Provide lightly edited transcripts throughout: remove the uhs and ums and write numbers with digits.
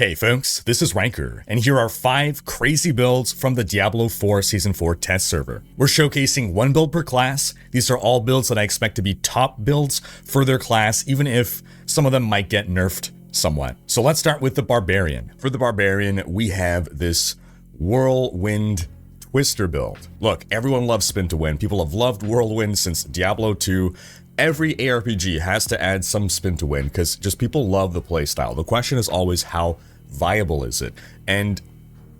Hey folks, this is Rhykker, and here are 5 crazy builds from the Diablo 4 Season 4 test server. We're showcasing 1 build per class. These are all builds that I expect to be top builds for their class, even if some of them might get nerfed somewhat. So let's start with the Barbarian. For the Barbarian, we have this Whirlwind Twister build. Look, everyone loves spin to win. People have loved Whirlwind since Diablo 2. Every ARPG has to add some spin to win because just people love the playstyle. The question is always how viable is it? And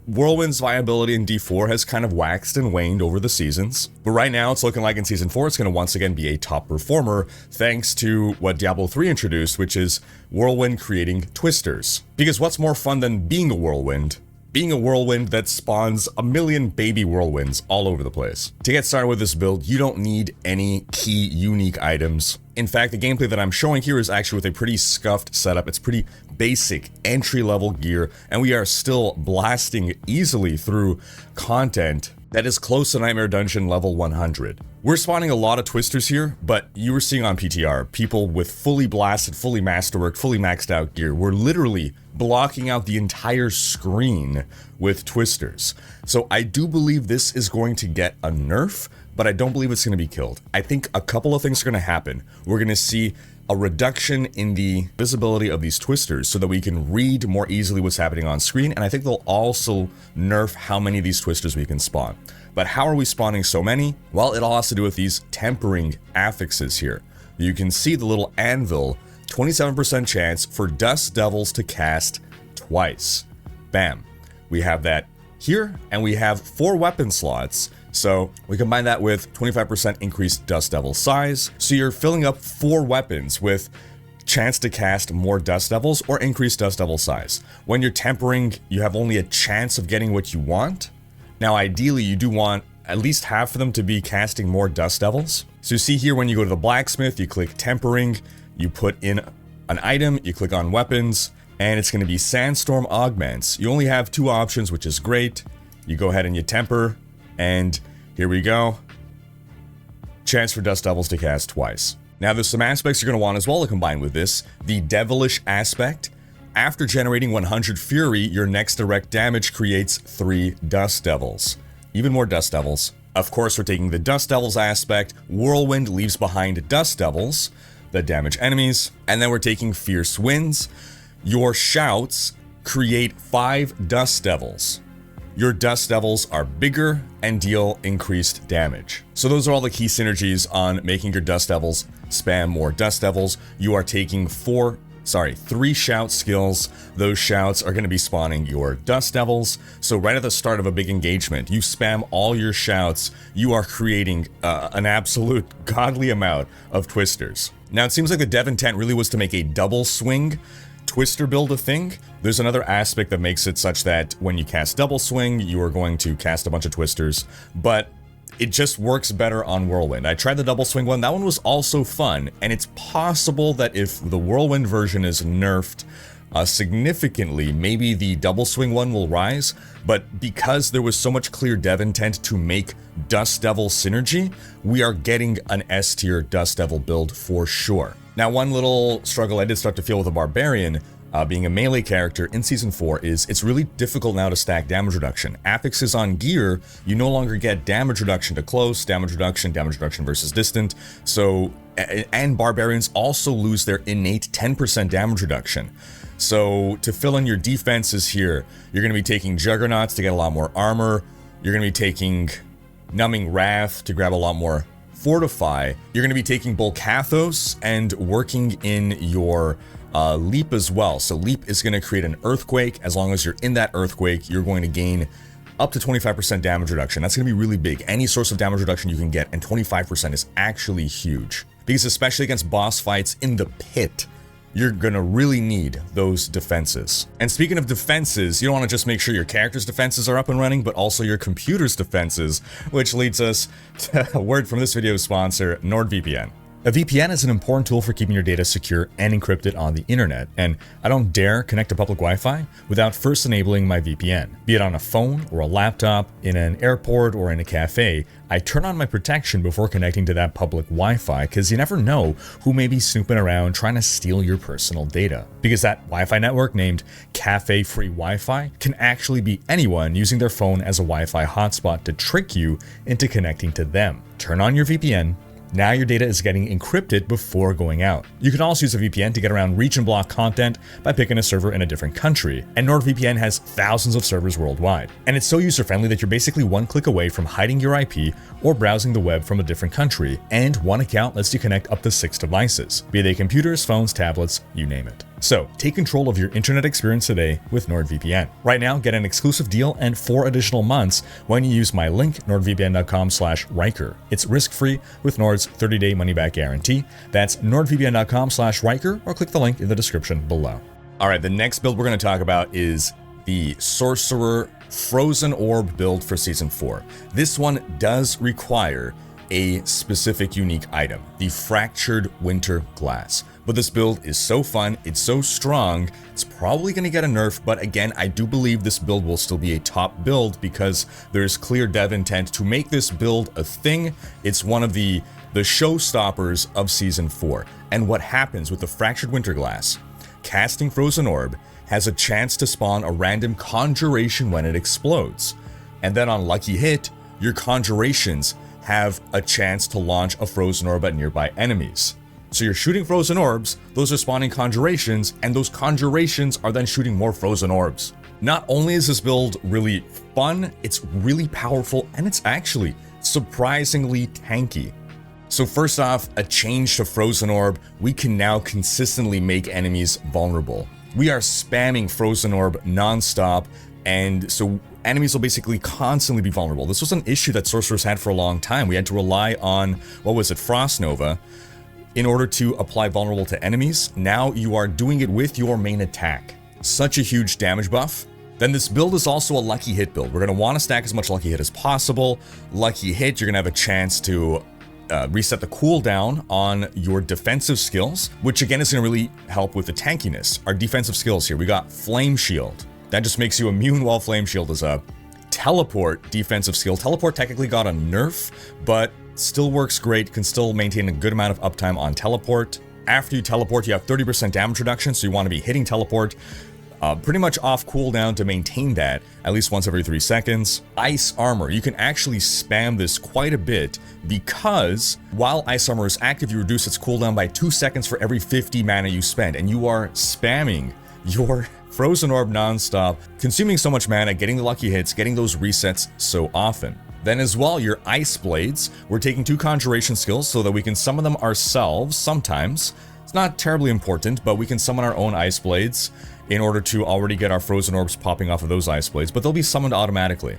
Whirlwind's viability in D4 has kind of waxed and waned over the seasons. But right now it's looking like in Season 4 it's going to once again be a top performer thanks to what Diablo 3 introduced, which is Whirlwind creating twisters. Because what's more fun than being a whirlwind? Being a whirlwind that spawns a million baby whirlwinds all over the place. To get started with this build, you don't need any key unique items. In fact, the gameplay that I'm showing here is actually with a pretty scuffed setup. It's pretty basic entry-level gear, and we are still blasting easily through content that is close to Nightmare Dungeon level 100. We're spawning a lot of twisters here, but you were seeing on PTR, people with fully blasted, fully masterworked, fully maxed out gear. We're literally blocking out the entire screen with twisters. So I do believe this is going to get a nerf, but I don't believe it's going to be killed. I think a couple of things are going to happen. We're going to see a reduction in the visibility of these twisters so that we can read more easily what's happening on screen, and I think they'll also nerf how many of these twisters we can spawn. But how are we spawning so many? Well, it all has to do with these tempering affixes here. You can see the little anvil, 27% chance for Dust Devils to cast twice. Bam. We have that here, and we have 4 weapon slots. So we combine that with 25% increased Dust Devil size. So you're filling up 4 weapons with chance to cast more Dust Devils or increased Dust Devil size. When you're tempering, you have only a chance of getting what you want. Now, ideally, you do want at least half of them to be casting more Dust Devils. So you see here when you go to the blacksmith, you click tempering, you put in an item, you click on weapons, and it's going to be Sandstorm Augments. You only have 2 options, which is great. You go ahead and you temper, and here we go. Chance for Dust Devils to cast twice. Now there's some aspects you're going to want as well to combine with this. The Devilish aspect. After generating 100 Fury, your next direct damage creates 3 Dust Devils. Even more Dust Devils. Of course, we're taking the Dust Devils aspect. Whirlwind leaves behind Dust Devils that damage enemies. And then we're taking Fierce Winds. Your shouts create 5 Dust Devils. Your Dust Devils are bigger and deal increased damage. So those are all the key synergies on making your Dust Devils spam more Dust Devils. You are taking 3 shout skills. Those shouts are going to be spawning your Dust Devils. So right at the start of a big engagement, you spam all your shouts. You are creating an absolute godly amount of twisters. Now it seems like the dev intent really was to make a double swing twister build a thing. There's another aspect that makes it such that when you cast double swing, you are going to cast a bunch of twisters, but it just works better on Whirlwind. I tried the double swing one. That one was also fun, and it's possible that if the Whirlwind version is nerfed significantly, maybe the double swing one will rise, but because there was so much clear dev intent to make Dust Devil synergy, we are getting an S tier Dust Devil build for sure. Now, one little struggle I did start to feel with a Barbarian, being a melee character in Season 4, is it's really difficult now to stack damage reduction. Affixes on gear, you no longer get damage reduction to close, damage reduction versus distant. So, and Barbarians also lose their innate 10% damage reduction. So to fill in your defenses here, you're going to be taking Juggernauts to get a lot more armor. You're going to be taking Numbing Wrath to grab a lot more Fortify. You're going to be taking Bolcathos and working in your Leap as well. So Leap is going to create an Earthquake. As long as you're in that Earthquake, you're going to gain up to 25% damage reduction. That's going to be really big. Any source of damage reduction you can get, and 25% is actually huge. Because especially against boss fights in the pit, you're gonna really need those defenses. And speaking of defenses, you don't want to just make sure your character's defenses are up and running, but also your computer's defenses, which leads us to a word from this video's sponsor, NordVPN. A VPN is an important tool for keeping your data secure and encrypted on the internet, and I don't dare connect to public Wi-Fi without first enabling my VPN. Be it on a phone or a laptop, in an airport or in a cafe, I turn on my protection before connecting to that public Wi-Fi because you never know who may be snooping around trying to steal your personal data. Because that Wi-Fi network named Cafe Free Wi-Fi can actually be anyone using their phone as a Wi-Fi hotspot to trick you into connecting to them. Turn on your VPN. Now your data is getting encrypted before going out. You can also use a VPN to get around region block content by picking a server in a different country, and NordVPN has thousands of servers worldwide. And it's so user-friendly that you're basically one click away from hiding your IP or browsing the web from a different country, and one account lets you connect up to 6 devices, be they computers, phones, tablets, you name it. So, take control of your internet experience today with NordVPN. Right now, get an exclusive deal and 4 additional months when you use my link, nordvpn.com/Rhykker. It's risk-free with Nord's 30-day money-back guarantee. That's nordvpn.com/Rhykker, or click the link in the description below. All right, the next build we're going to talk about is the Sorcerer Frozen Orb build for Season 4. This one does require a specific unique item, the Fractured Winter Glass. But this build is so fun, it's so strong, it's probably going to get a nerf, but again, I do believe this build will still be a top build because there's clear dev intent to make this build a thing. It's one of the showstoppers of Season 4. And what happens with the Fractured Winter Glass? Casting Frozen Orb has a chance to spawn a random conjuration when it explodes. And then on lucky hit, your conjurations have a chance to launch a Frozen Orb at nearby enemies. So you're shooting Frozen Orbs, those are spawning conjurations, and those conjurations are then shooting more Frozen Orbs. Not only is this build really fun, it's really powerful, and it's actually surprisingly tanky. So first off, a change to Frozen Orb, we can now consistently make enemies vulnerable. We are spamming Frozen Orb non-stop, and so enemies will basically constantly be vulnerable. This was an issue that Sorcerers had for a long time. We had to rely on, Frost Nova, in order to apply vulnerable to enemies. Now you are doing it with your main attack. Such a huge damage buff. Then this build is also a lucky hit build. We're going to want to stack as much lucky hit as possible. Lucky hit, you're going to have a chance to reset the cooldown on your defensive skills, which again is going to really help with the tankiness. Our defensive skills here, we got Flame Shield. That just makes you immune while Flame Shield is up. Teleport defensive skill. Teleport technically got a nerf, but still works great, can still maintain a good amount of uptime on teleport. After you teleport, you have 30% damage reduction, so you want to be hitting teleport pretty much off cooldown to maintain that at least once every 3 seconds. Ice Armor, you can actually spam this quite a bit because while Ice Armor is active, you reduce its cooldown by 2 seconds for every 50 mana you spend, and you are spamming your Frozen Orb non-stop, consuming so much mana, getting the lucky hits, getting those resets so often. Then as well, your Ice Blades, we're taking 2 conjuration skills so that we can summon them ourselves sometimes. It's not terribly important, but we can summon our own Ice Blades in order to already get our Frozen Orbs popping off of those Ice Blades, but they'll be summoned automatically.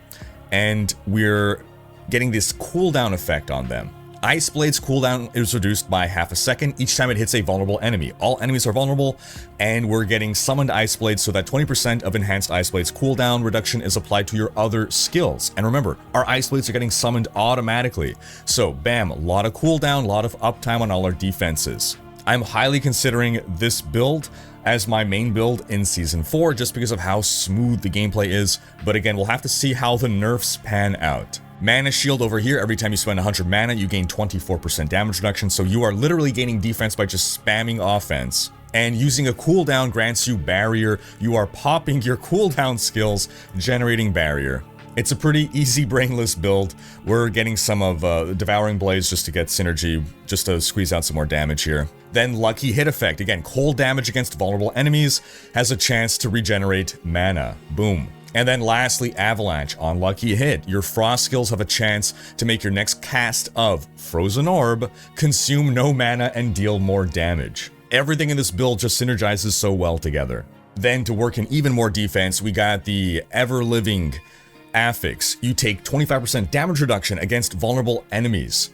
And we're getting this cooldown effect on them. Ice Blade's cooldown is reduced by half a second each time it hits a vulnerable enemy. All enemies are vulnerable, and we're getting summoned Ice Blades so that 20% of enhanced Ice Blades cooldown reduction is applied to your other skills. And remember, our Ice Blades are getting summoned automatically. So bam, a lot of cooldown, a lot of uptime on all our defenses. I'm highly considering this build as my main build in Season 4 just because of how smooth the gameplay is, but again, we'll have to see how the nerfs pan out. Mana Shield over here, every time you spend 100 mana, you gain 24% damage reduction, so you are literally gaining defense by just spamming offense. And using a cooldown grants you Barrier, you are popping your cooldown skills, generating Barrier. It's a pretty easy brainless build. We're getting some of Devouring Blaze just to get synergy, just to squeeze out some more damage here. Then Lucky Hit effect, again, cold damage against vulnerable enemies, has a chance to regenerate mana. Boom. And then lastly, Avalanche on Lucky Hit. Your Frost skills have a chance to make your next cast of Frozen Orb consume no mana and deal more damage. Everything in this build just synergizes so well together. Then to work in even more defense, we got the ever-living Affix. You take 25% damage reduction against vulnerable enemies.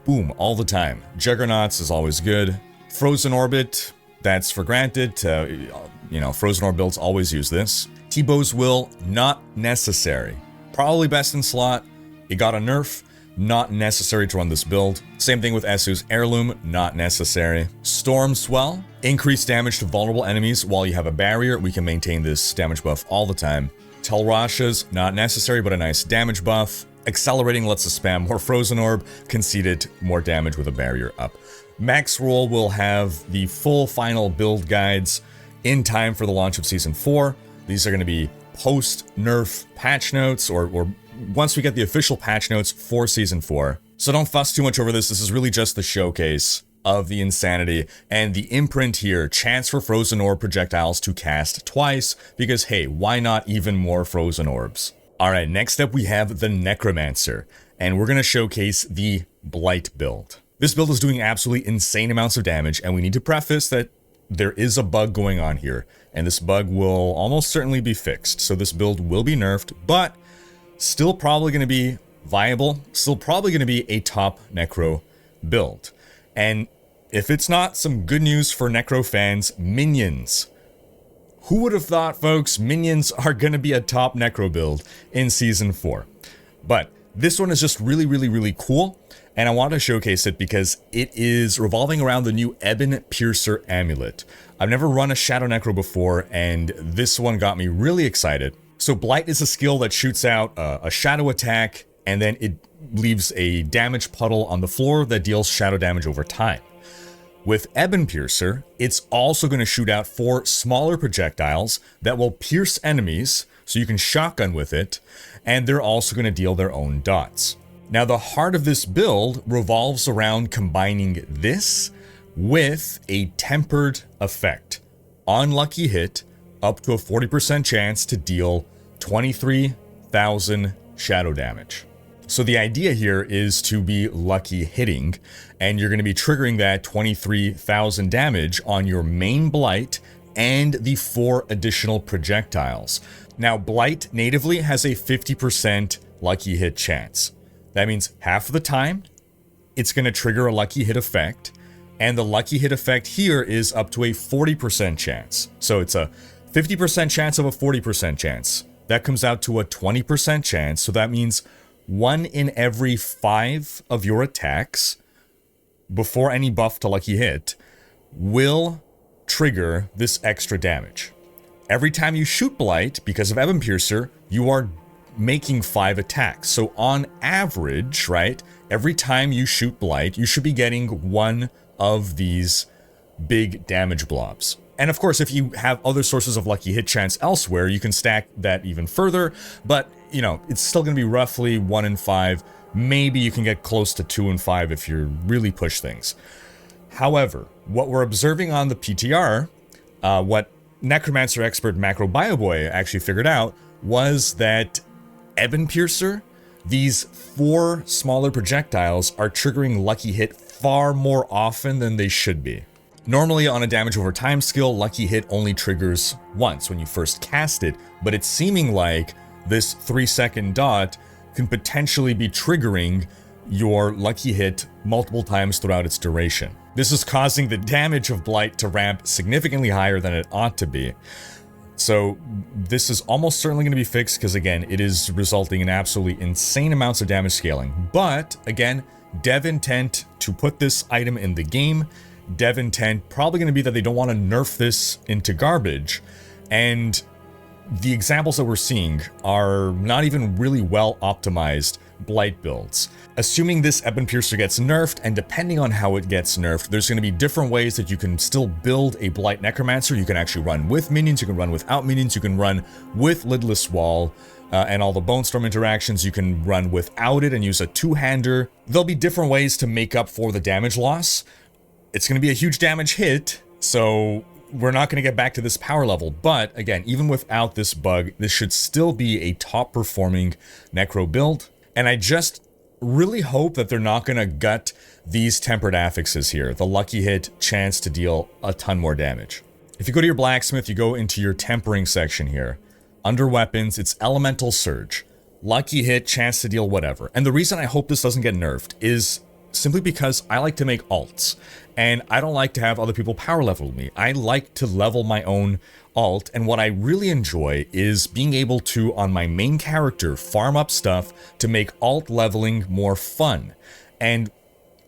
Boom, all the time. Juggernauts is always good. Frozen Orbit, that's for granted. Frozen Orb builds always use this. T-Bow's Will, not necessary. Probably best in slot. It got a nerf, not necessary to run this build. Same thing with Esu's Heirloom, not necessary. Storm Swell, increased damage to vulnerable enemies while you have a barrier. We can maintain this damage buff all the time. Telrasha's not necessary, but a nice damage buff. Accelerating lets us spam more Frozen Orb. Conceded, more damage with a barrier up. Max Roll will have the full final build guides in time for the launch of Season 4. These are going to be post-nerf patch notes, or once we get the official patch notes for Season 4. So don't fuss too much over this. This is really just the showcase of the insanity. And the imprint here, chance for Frozen Orb projectiles to cast twice, because hey, why not even more Frozen Orbs? Alright, next up we have the Necromancer, and we're going to showcase the Blight build. This build is doing absolutely insane amounts of damage, and we need to preface that there is a bug going on here, and this bug will almost certainly be fixed. So this build will be nerfed, but still probably going to be viable, still probably going to be a top Necro build. And if it's not some good news for Necro fans, minions. Who would have thought, folks, minions are going to be a top Necro build in Season 4? But this one is just really, really, really cool. And I want to showcase it because it is revolving around the new Ebon Piercer Amulet. I've never run a Shadow Necro before, and this one got me really excited. So Blight is a skill that shoots out a shadow attack, and then it leaves a damage puddle on the floor that deals shadow damage over time. With Ebon Piercer, it's also going to shoot out 4 smaller projectiles that will pierce enemies, so you can shotgun with it, and they're also going to deal their own dots. Now, the heart of this build revolves around combining this with a tempered effect. On lucky hit, up to a 40% chance to deal 23,000 shadow damage. So the idea here is to be lucky hitting, and you're going to be triggering that 23,000 damage on your main Blight and the 4 additional projectiles. Now, Blight natively has a 50% lucky hit chance. That means half of the time, it's going to trigger a lucky hit effect, and the lucky hit effect here is up to a 40% chance. So it's a 50% chance of a 40% chance. That comes out to a 20% chance, so that means 1 in every 5 of your attacks, before any buff to lucky hit, will trigger this extra damage. Every time you shoot Blight, because of Ebon Piercer, you are making 5 attacks. So on average, right, every time you shoot Blight, you should be getting 1 of these big damage blobs. And of course, if you have other sources of lucky hit chance elsewhere, you can stack that even further, but you know, it's still going to be roughly 1 in 5. Maybe you can get close to 2 in 5 if you really push things. However, what we're observing on the PTR, what Necromancer expert Macro Bioboy actually figured out was that Ebon Piercer, these 4 smaller projectiles are triggering lucky hit far more often than they should be. Normally on a damage over time skill, lucky hit only triggers once when you first cast it, but it's seeming like this 3-second dot can potentially be triggering your lucky hit multiple times throughout its duration. This is causing the damage of Blight to ramp significantly higher than it ought to be. So this is almost certainly going to be fixed because, again, it is resulting in absolutely insane amounts of damage scaling. But, again, dev intent to put this item in the game, dev intent probably going to be that they don't want to nerf this into garbage. And the examples that we're seeing are not even really well optimized Blight builds. Assuming this Ebon Piercer gets nerfed, and depending on how it gets nerfed, there's going to be different ways that you can still build a Blight Necromancer. You can actually run with minions, you can run without minions, you can run with Lidless Wall, and all the Bone Storm interactions, you can run without it and use a 2-hander. There'll be different ways to make up for the damage loss. It's going to be a huge damage hit, so we're not going to get back to this power level, but again, even without this bug, this should still be a top performing Necro build. And I just really hope that they're not going to gut these tempered affixes here. The lucky hit, chance to deal a ton more damage. If you go to your blacksmith, you go into your tempering section here. Under weapons, it's Elemental Surge. Lucky hit, chance to deal whatever. And the reason I hope this doesn't get nerfed is simply because I like to make alts, and I don't like to have other people power level me. I like to level my own alt, and what I really enjoy is being able to, on my main character, farm up stuff to make alt leveling more fun. And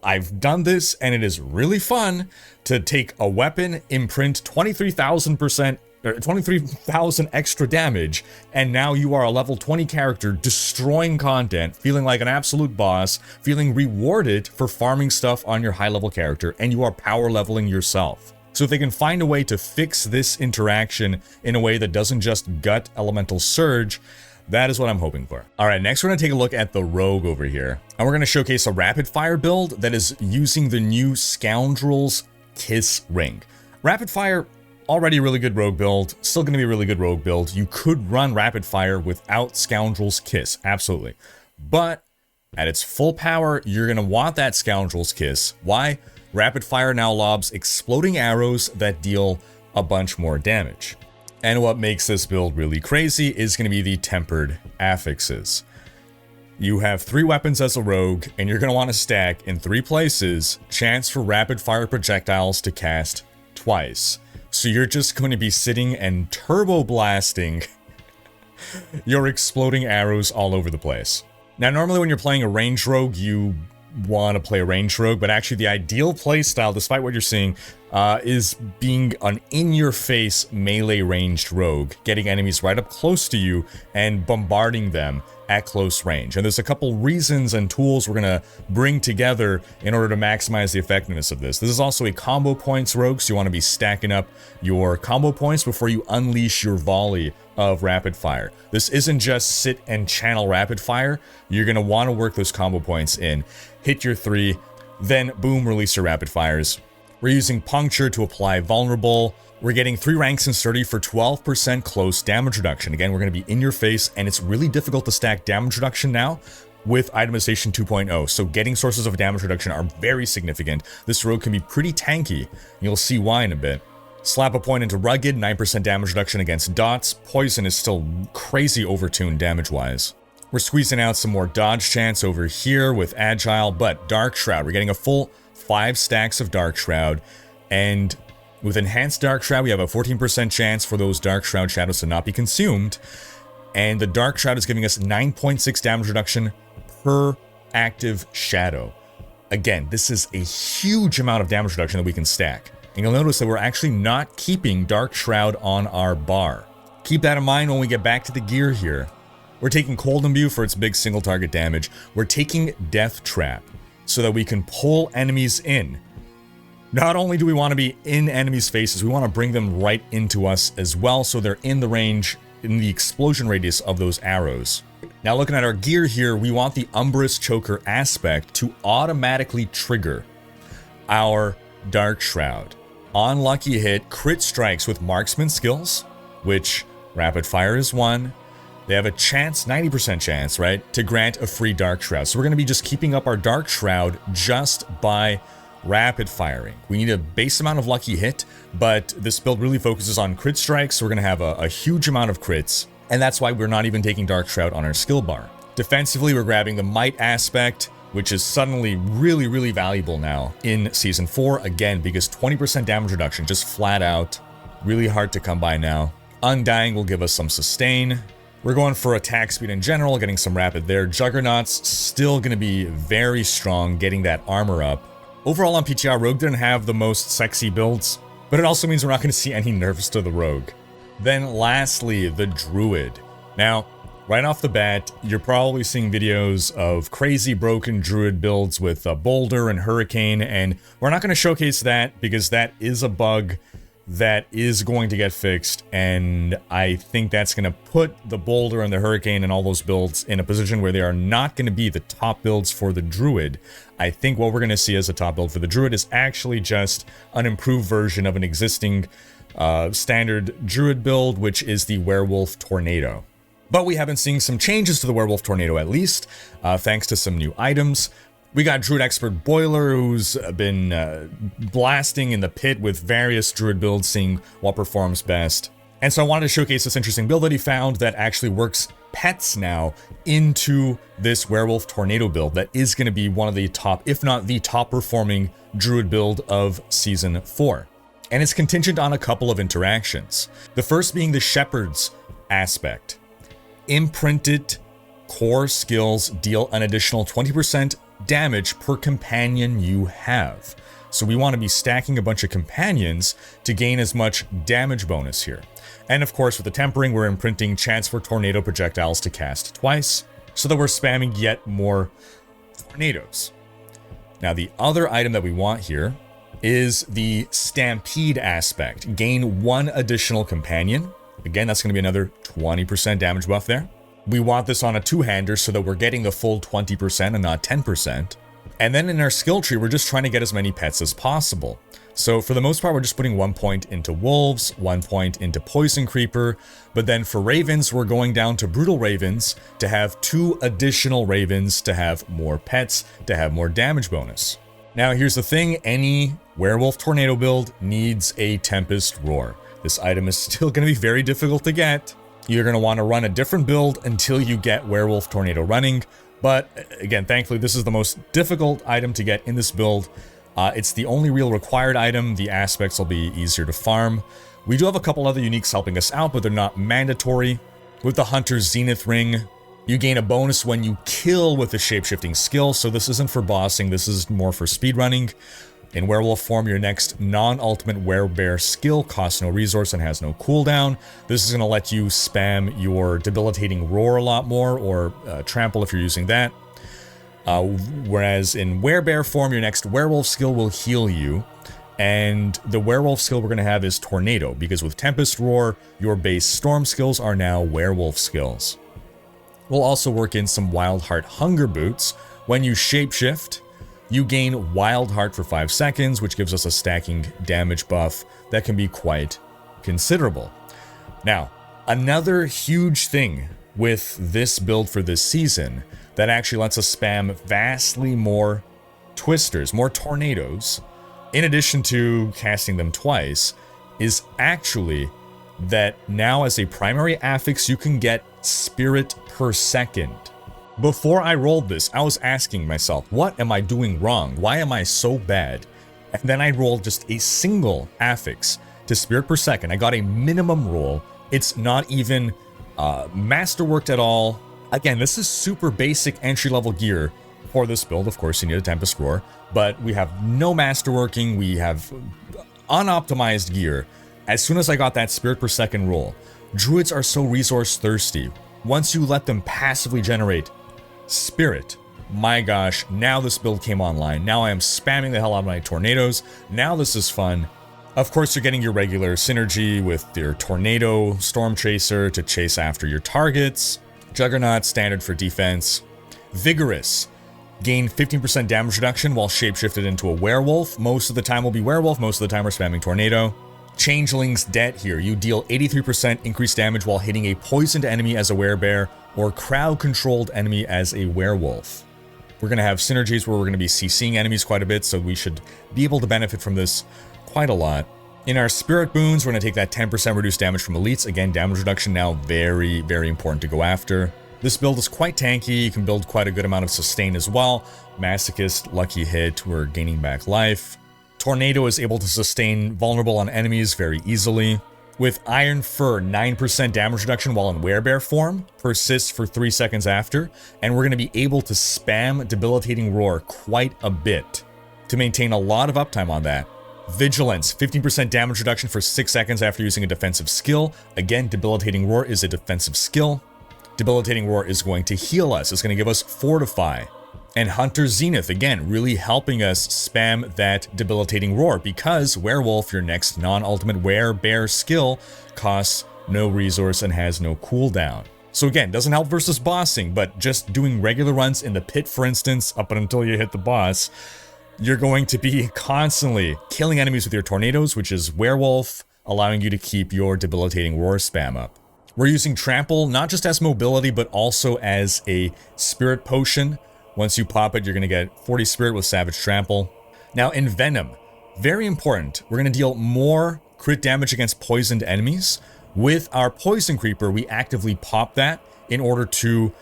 I've done this, and it is really fun to take a weapon, imprint 23,000% or 23,000 extra damage, and now you are a level 20 character destroying content, feeling like an absolute boss, feeling rewarded for farming stuff on your high level character, and you are power leveling yourself. So if they can find a way to fix this interaction in a way that doesn't just gut Elemental Surge, that is what I'm hoping for. All right, next we're gonna take a look at the Rogue over here, and we're gonna showcase a rapid fire build that is using the new Scoundrel's Kiss ring. Rapid fire, already a really good rogue build, still gonna be a really good rogue build. You could run rapid fire without Scoundrel's Kiss, absolutely. But at its full power, you're gonna want that Scoundrel's Kiss. Why? Rapid fire now lobs exploding arrows that deal a bunch more damage. And what makes this build really crazy is going to be the tempered affixes. You have 3 weapons as a rogue, and you're going to want to stack in 3 places, chance for rapid fire projectiles to cast twice. So you're just going to be sitting and turbo blasting your exploding arrows all over the place. Now, normally when you're playing a ranged rogue, you want to play a ranged rogue, but actually the ideal playstyle, despite what you're seeing, is being an in-your-face melee ranged rogue, getting enemies right up close to you and bombarding them at close range. And there's a couple reasons and tools we're going to bring together in order to maximize the effectiveness of this. This is also a combo points rogue, so you want to be stacking up your combo points before you unleash your volley of rapid fire. This isn't just sit and channel rapid fire. You're going to want to work those combo points in, hit your 3, then boom, release your rapid fires. We're using Puncture to apply Vulnerable. We're getting 3 ranks in Sturdy for 12% close damage reduction. Again, we're going to be in your face, and it's really difficult to stack damage reduction now with Itemization 2.0, so getting sources of damage reduction are very significant. This rogue can be pretty tanky, you'll see why in a bit. Slap a point into Rugged, 9% damage reduction against dots. Poison is still crazy overtuned damage-wise. We're squeezing out some more dodge chance over here with Agile, but Dark Shroud, we're getting a full 5 stacks of Dark Shroud, and with Enhanced Dark Shroud, we have a 14% chance for those Dark Shroud shadows to not be consumed, and the Dark Shroud is giving us 9.6 damage reduction per active shadow. Again, this is a huge amount of damage reduction that we can stack, and you'll notice that we're actually not keeping Dark Shroud on our bar. Keep that in mind when we get back to the gear here. We're taking Cold Imbue for its big single target damage. We're taking Death Trap so that we can pull enemies in. Not only do we want to be in enemies' faces, we want to bring them right into us as well, so they're in the range, in the explosion radius of those arrows. Now looking at our gear here, we want the Umbrous Choker aspect to automatically trigger our Dark Shroud. On lucky hit, crit strikes with marksman skills, which rapid fire is 1. They have a chance, 90% chance, right, to grant a free Dark Shroud. So we're going to be just keeping up our Dark Shroud just by rapid firing. We need a base amount of lucky hit, but this build really focuses on crit strikes, so we're going to have a huge amount of crits, and that's why we're not even taking Dark Shroud on our skill bar. Defensively, we're grabbing the Might aspect, which is suddenly really, really valuable now in Season 4, again, because 20% damage reduction, just flat out, really hard to come by now. Undying will give us some sustain. We're going for attack speed in general, getting some rapid there. Juggernaut's still going to be very strong, getting that armor up. Overall on PTR, Rogue didn't have the most sexy builds, but it also means we're not going to see any nerfs to the Rogue. Then lastly, the Druid. Now, right off the bat, you're probably seeing videos of crazy broken Druid builds with Boulder and Hurricane, and we're not going to showcase that because that is a bug that is going to get fixed, and I think that's going to put the Boulder and the Hurricane and all those builds in a position where they are not going to be the top builds for the Druid. I think what we're going to see as a top build for the Druid is actually just an improved version of an existing standard Druid build, which is the Werewolf Tornado. But we have been seeing some changes to the Werewolf Tornado at least, thanks to some new items. We got Druid Expert Boiler, who's been blasting in the pit with various Druid builds, seeing what performs best. And so I wanted to showcase this interesting build that he found that actually works pets now into this Werewolf Tornado build that is going to be one of the top, if not the top performing Druid build of Season 4. And it's contingent on a couple of interactions. The first being the Shepherd's aspect. Imprinted core skills deal an additional 20% damage per companion you have. So we want to be stacking a bunch of companions to gain as much damage bonus here. And of course, with the tempering, we're imprinting chance for tornado projectiles to cast twice, so that we're spamming yet more tornadoes. Now, the other item that we want here is the Stampede aspect. Gain 1 additional companion. Again, that's going to be another 20% damage buff there. We want this on a 2-hander so that we're getting the full 20% and not 10%. And then in our skill tree, we're just trying to get as many pets as possible. So for the most part, we're just putting 1 point into Wolves, 1 point into Poison Creeper, but then for Ravens, we're going down to Brutal Ravens to have 2 additional Ravens to have more pets, to have more damage bonus. Now here's the thing, any Werewolf Tornado build needs a Tempest Roar. This item is still going to be very difficult to get. You're going to want to run a different build until you get Werewolf Tornado running. But again, thankfully, this is the most difficult item to get in this build. It's the only real required item. The aspects will be easier to farm. We do have a couple other uniques helping us out, but they're not mandatory. With the Hunter's Zenith Ring, you gain a bonus when you kill with the shapeshifting skill. So this isn't for bossing. This is more for speedrunning. In Werewolf form, your next non-ultimate Werebear skill costs no resource and has no cooldown. This is going to let you spam your Debilitating Roar a lot more, or Trample if you're using that. Whereas in Werebear form, your next Werewolf skill will heal you. And the Werewolf skill we're going to have is Tornado, because with Tempest Roar, your base Storm skills are now Werewolf skills. We'll also work in some Wildheart Hunger Boots. When you shapeshift, you gain Wild Heart for 5 seconds, which gives us a stacking damage buff that can be quite considerable. Now, another huge thing with this build for this season that actually lets us spam vastly more Twisters, more Tornadoes, in addition to casting them twice, is actually that now as a primary affix, you can get Spirit per second. Before I rolled this, I was asking myself, what am I doing wrong? Why am I so bad? And then I rolled just a single affix to Spirit per second. I got a minimum roll. It's not even masterworked at all. Again, this is super basic entry-level gear for this build. Of course, you need a Tempest Roar, but we have no masterworking. We have unoptimized gear. As soon as I got that Spirit per second roll, Druids are so resource thirsty. Once you let them passively generate Spirit, my gosh, now this build came online. Now I am spamming the hell out of my Tornadoes. Now this is fun. Of course, you're getting your regular synergy with your Tornado Storm Chaser to chase after your targets. Juggernaut, standard for defense. Vigorous, gain 15% damage reduction while shapeshifted into a Werewolf. Most of the time will be Werewolf, most of the time we're spamming Tornado. Changeling's Debt here. You deal 83% increased damage while hitting a poisoned enemy as a Werebear or crowd-controlled enemy as a Werewolf. We're going to have synergies where we're going to be CCing enemies quite a bit, so we should be able to benefit from this quite a lot. In our Spirit Boons, we're going to take that 10% reduced damage from Elites. Again, damage reduction now very, very important to go after. This build is quite tanky. You can build quite a good amount of sustain as well. Masochist, Lucky Hit, we're gaining back life. Tornado is able to sustain vulnerable on enemies very easily. With Iron Fur, 9% damage reduction while in Werebear form, persists for 3 seconds after, and we're going to be able to spam Debilitating Roar quite a bit to maintain a lot of uptime on that. Vigilance, 15% damage reduction for 6 seconds after using a defensive skill. Again, Debilitating Roar is a defensive skill. Debilitating Roar is going to heal us. It's going to give us Fortify. And Hunter's Zenith, again, really helping us spam that Debilitating Roar, because Werewolf, your next non-ultimate Werebear skill, costs no resource and has no cooldown. So again, doesn't help versus bossing, but just doing regular runs in the pit, for instance, up until you hit the boss, you're going to be constantly killing enemies with your Tornadoes, which is Werewolf, allowing you to keep your Debilitating Roar spam up. We're using Trample, not just as mobility, but also as a Spirit Potion. Once you pop it, you're going to get 40 Spirit with Savage Trample. Now, in Venom, very important, we're going to deal more crit damage against poisoned enemies With our Poison Creeper, we actively pop that in order to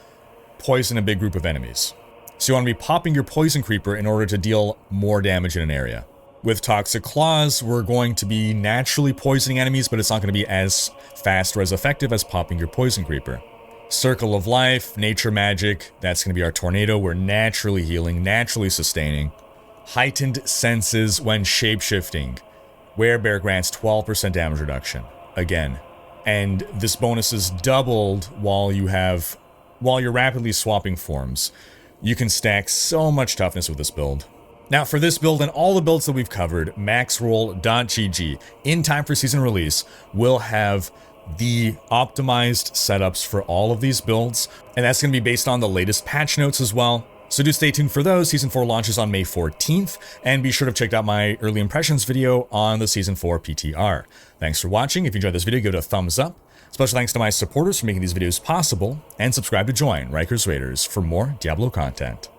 poison a big group of enemies. So you want to be popping your Poison Creeper in order to deal more damage in an area. With Toxic Claws, we're going to be naturally poisoning enemies, but it's not going to be as fast or as effective as popping your Poison Creeper. Circle of Life, Nature Magic, that's going to be our Tornado. We're naturally healing, naturally sustaining. Heightened Senses when shapeshifting. Werebear grants 12% damage reduction. Again. And this bonus is doubled while you're rapidly swapping forms. You can stack so much toughness with this build. Now for this build and all the builds that we've covered, maxroll.gg, in time for season release, will have the optimized setups for all of these builds, and that's going to be based on the latest patch notes as well. So do stay tuned for those. Season 4 launches on May 14th, and be sure to check out my early impressions video on the Season 4 PTR. Thanks for watching. If you enjoyed this video, give it a thumbs up. Special thanks to my supporters for making these videos possible, and subscribe to join Rhykker's Raiders for more Diablo content.